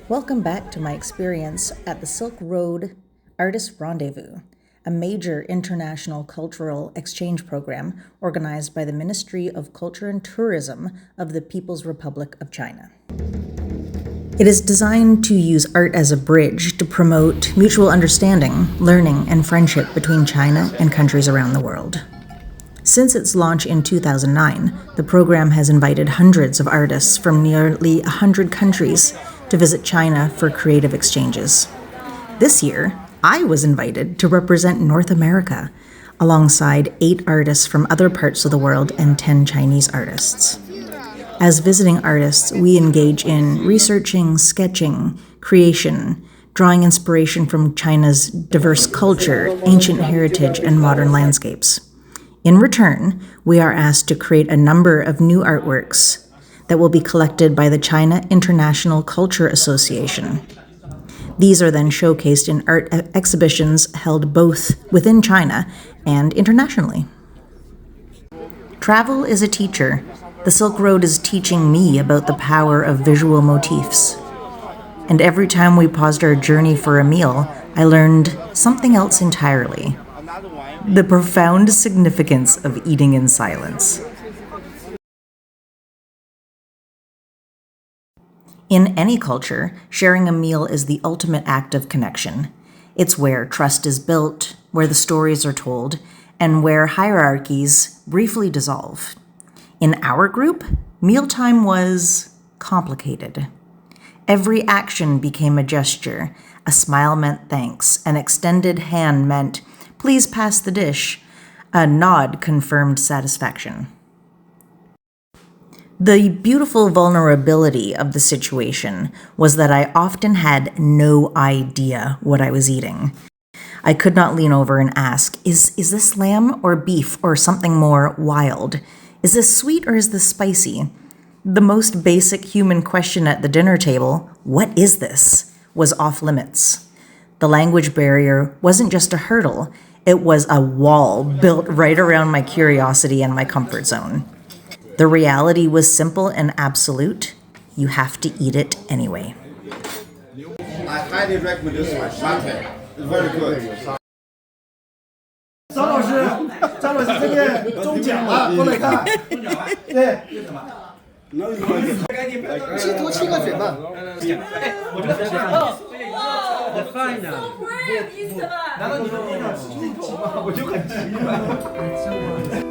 Welcome back to my experience at the Silk Road Artist Rendezvous, a major international cultural exchange program organized by the Ministry of Culture and Tourism of the People's Republic of China. It is designed to use art as a bridge to promote mutual understanding, learning, and friendship between China and countries around the world. Since its launch in 2009, the program has invited hundreds of artists from nearly 100 countries to visit China for creative exchanges. This year, I was invited to represent North America, alongside 8 artists from other parts of the world and 10 Chinese artists. As visiting artists, we engage in researching, sketching, creation, drawing inspiration from China's diverse culture, ancient heritage, and modern landscapes. In return, we are asked to create a number of new artworks that will be collected by the China International Culture Association. These are then showcased in art exhibitions held both within China and internationally. Travel is a teacher. The Silk Road is teaching me about the power of visual motifs. And every time we paused our journey for a meal, I learned something else entirely: the profound significance of eating in silence. In any culture, sharing a meal is the ultimate act of connection. It's where trust is built, where the stories are told, and where hierarchies briefly dissolve. In our group, mealtime was complicated. Every action became a gesture. A smile meant thanks. An extended hand meant, "Please pass the dish." A nod confirmed satisfaction. The beautiful vulnerability of the situation was that I often had no idea what I was eating. I could not lean over and ask, is this lamb or beef or something more wild? Is this sweet or is this spicy? The most basic human question at the dinner table, "What is this?" was off limits. The language barrier wasn't just a hurdle, it was a wall built right around my curiosity and my comfort zone. The reality was simple and absolute. You have to eat it anyway. I highly recommend this one. Satay. It's very good. 张老师，这边中奖了，过来看。对，吃多吃个嘴巴。我这个饭呢？难道你们不想吃镜头吗？我就很奇怪。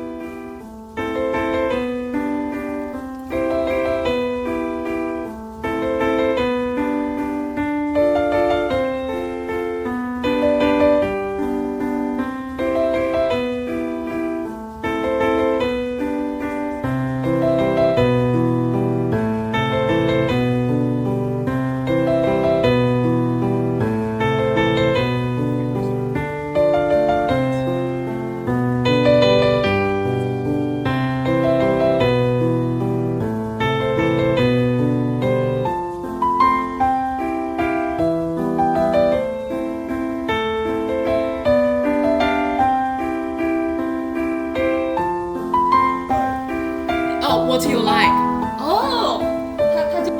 What do you like? Oh, 他就。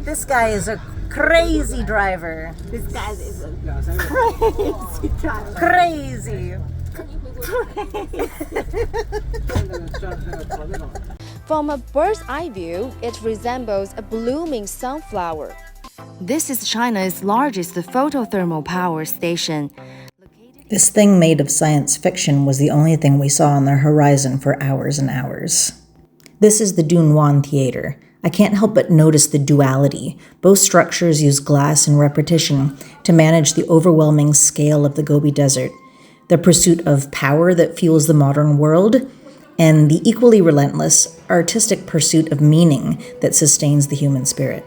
This guy is a crazy driver. This guy is a crazy driver. Crazy. From a bird's eye view, it resembles a blooming sunflower. This is China's largest photothermal power station. This thing made of science fiction was the only thing we saw on the horizon for hours and hours. This is the Dunhuang Theater. I can't help but notice the duality. Both structures use glass and repetition to manage the overwhelming scale of the Gobi Desert, the pursuit of power that fuels the modern world, and the equally relentless artistic pursuit of meaning that sustains the human spirit.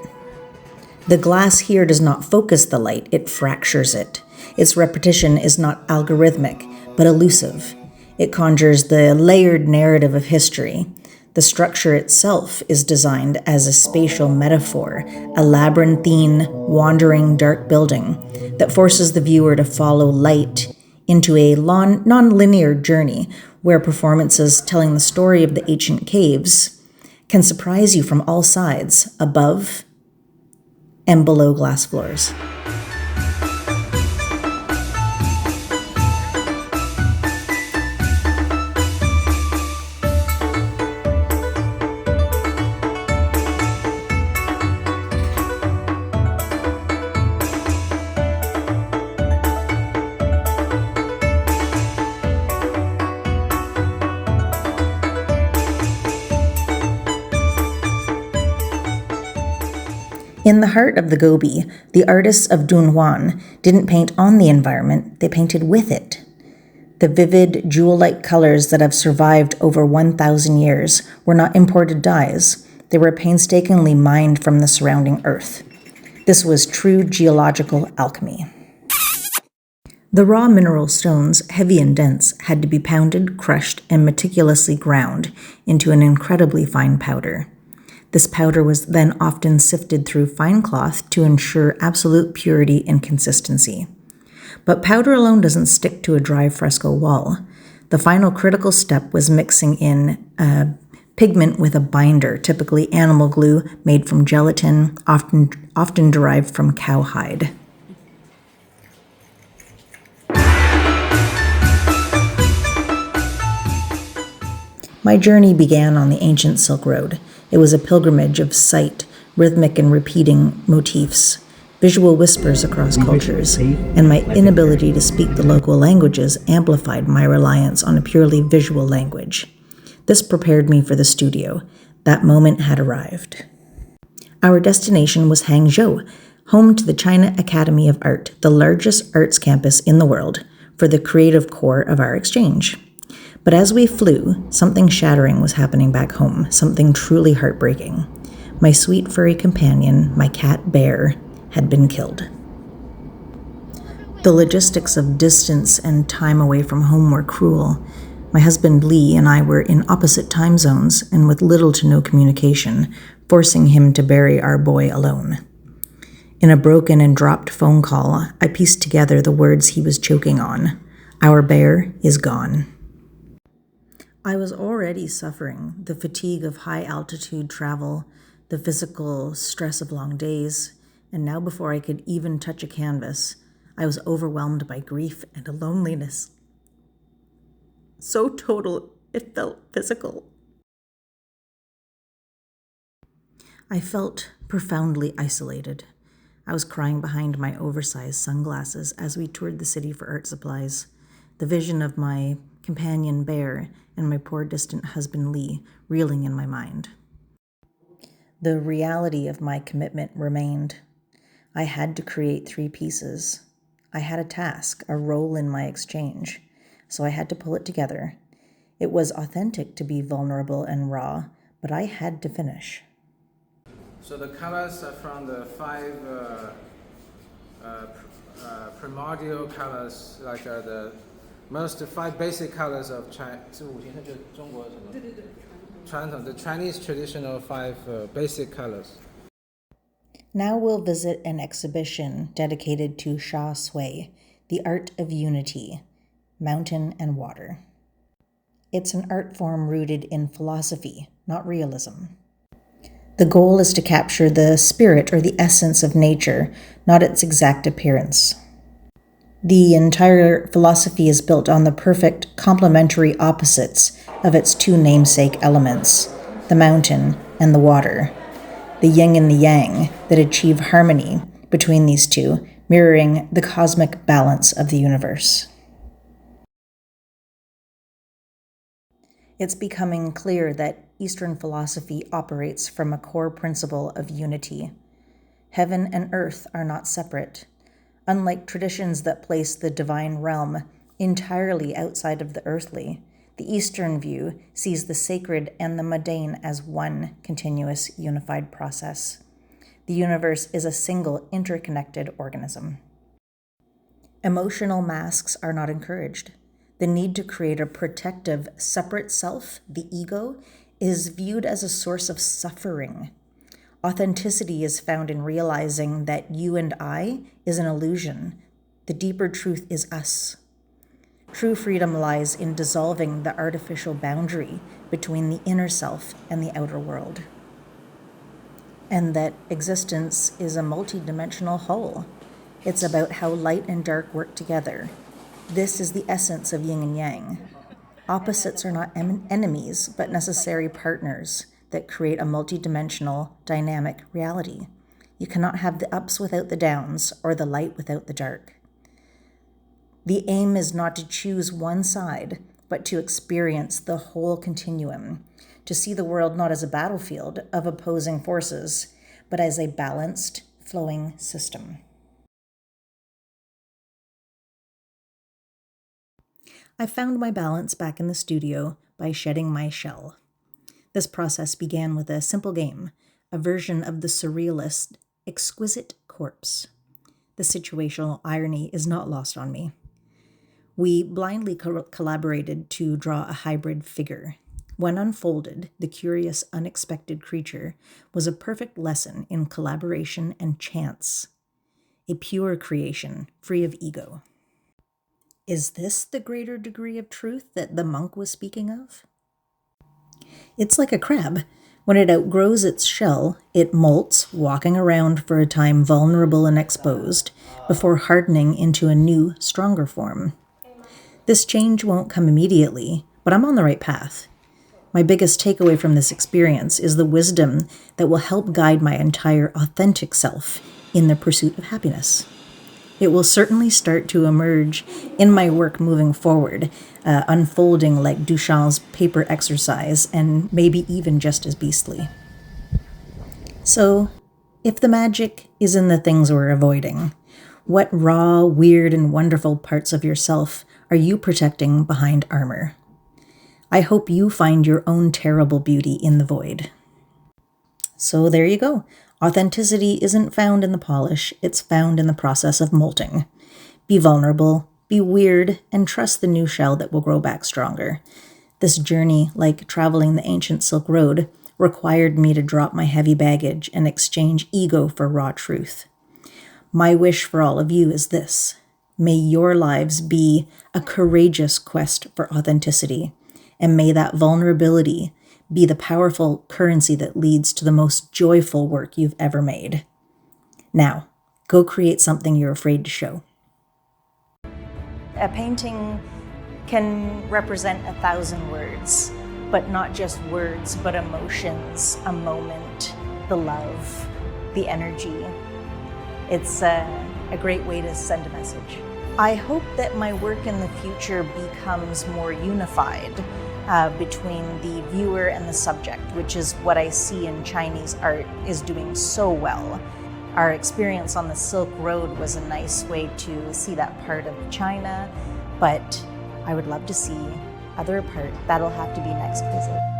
The glass here does not focus the light, it fractures it. Its repetition is not algorithmic, but elusive. It conjures the layered narrative of history. The structure itself is designed as a spatial metaphor, a labyrinthine, wandering, dark building that forces the viewer to follow light into a non-linear journey where performances telling the story of the ancient caves can surprise you from all sides, above and below glass floors. In the heart of the Gobi, the artists of Dunhuang didn't paint on the environment, they painted with it. The vivid, jewel-like colors that have survived over 1,000 years were not imported dyes. They were painstakingly mined from the surrounding earth. This was true geological alchemy. The raw mineral stones, heavy and dense, had to be pounded, crushed, and meticulously ground into an incredibly fine powder. This powder was then often sifted through fine cloth to ensure absolute purity and consistency. But powder alone doesn't stick to a dry fresco wall. The final critical step was mixing in pigment with a binder, typically animal glue made from gelatin, often derived from cowhide. My journey began on the ancient Silk Road. It was a pilgrimage of sight, rhythmic and repeating motifs, visual whispers across cultures, and my inability to speak the local languages amplified my reliance on a purely visual language. This prepared me for the studio. That moment had arrived. Our destination was Hangzhou, home to the China Academy of Art, the largest arts campus in the world, for the creative core of our exchange. But as we flew, something shattering was happening back home, something truly heartbreaking. My sweet furry companion, my cat Bear, had been killed. The logistics of distance and time away from home were cruel. My husband Lee and I were in opposite time zones and with little to no communication, forcing him to bury our boy alone. In a broken and dropped phone call, I pieced together the words he was choking on. Our bear is gone. I was already suffering the fatigue of high-altitude travel, the physical stress of long days, and now before I could even touch a canvas, I was overwhelmed by grief and a loneliness. So total, it felt physical. I felt profoundly isolated. I was crying behind my oversized sunglasses as we toured the city for art supplies. The vision of my companion Bear and my poor distant husband Lee reeling in my mind. The reality of my commitment remained. I had to create 3 pieces. I had a task, a role in my exchange, so I had to pull it together. It was authentic to be vulnerable and raw, but I had to finish. So the colors are from the 5 primordial colors, like the most 5 basic colors of China. 传统 the Chinese traditional 5 basic colors. Now we'll visit an exhibition dedicated to Sha Sui, the art of unity, mountain and water. It's an art form rooted in philosophy, not realism. The goal is to capture the spirit or the essence of nature, not its exact appearance. The entire philosophy is built on the perfect complementary opposites of its 2 namesake elements, the mountain and the water, the yin and the yang that achieve harmony between these 2, mirroring the cosmic balance of the universe. It's becoming clear that Eastern philosophy operates from a core principle of unity. Heaven and earth are not separate. Unlike traditions that place the divine realm entirely outside of the earthly, The Eastern view sees the sacred and the mundane as one continuous, unified process. The universe is a single, interconnected organism. Emotional masks are not encouraged. The need to create a protective, separate self, the ego, is viewed as a source of suffering. Authenticity is found in realizing that you and I is an illusion. The deeper truth is us. True freedom lies in dissolving the artificial boundary between the inner self and the outer world. And that existence is a multidimensional whole. It's about how light and dark work together. This is the essence of yin and yang. Opposites are not enemies, but necessary partners that create a multidimensional, dynamic reality. You cannot have the ups without the downs, or the light without the dark. The aim is not to choose one side, but to experience the whole continuum, to see the world not as a battlefield of opposing forces, but as a balanced, flowing system. I found my balance back in the studio by shedding my shell. This process began with a simple game, a version of the surrealist Exquisite Corpse. The situational irony is not lost on me. We blindly collaborated to draw a hybrid figure. When unfolded, the curious, unexpected creature was a perfect lesson in collaboration and chance, a pure creation, free of ego. Is this the greater degree of truth that the monk was speaking of? It's like a crab. When it outgrows its shell, it molts, walking around for a time vulnerable and exposed, before hardening into a new, stronger form. This change won't come immediately, but I'm on the right path. My biggest takeaway from this experience is the wisdom that will help guide my entire authentic self in the pursuit of happiness. It will certainly start to emerge in my work moving forward, unfolding like Duchamp's paper exercise, and maybe even just as beastly. So, if the magic is in the things we're avoiding, what raw, weird, and wonderful parts of yourself are you protecting behind armor? I hope you find your own terrible beauty in the void. So there you go. Authenticity isn't found in the polish, it's found in the process of molting. Be vulnerable, be weird, and trust the new shell that will grow back stronger. This journey, like traveling the ancient Silk Road, required me to drop my heavy baggage and exchange ego for raw truth. My wish for all of you is this: may your lives be a courageous quest for authenticity, and may that vulnerability be the powerful currency that leads to the most joyful work you've ever made. Now, go create something you're afraid to show. A painting can represent 1,000 words, but not just words, but emotions, a moment, the love, the energy. It's a great way to send a message. I hope that my work in the future becomes more unified between the viewer and the subject, which is what I see in Chinese art is doing so well. Our experience on the Silk Road was a nice way to see that part of China, but I would love to see other parts. That'll have to be next visit.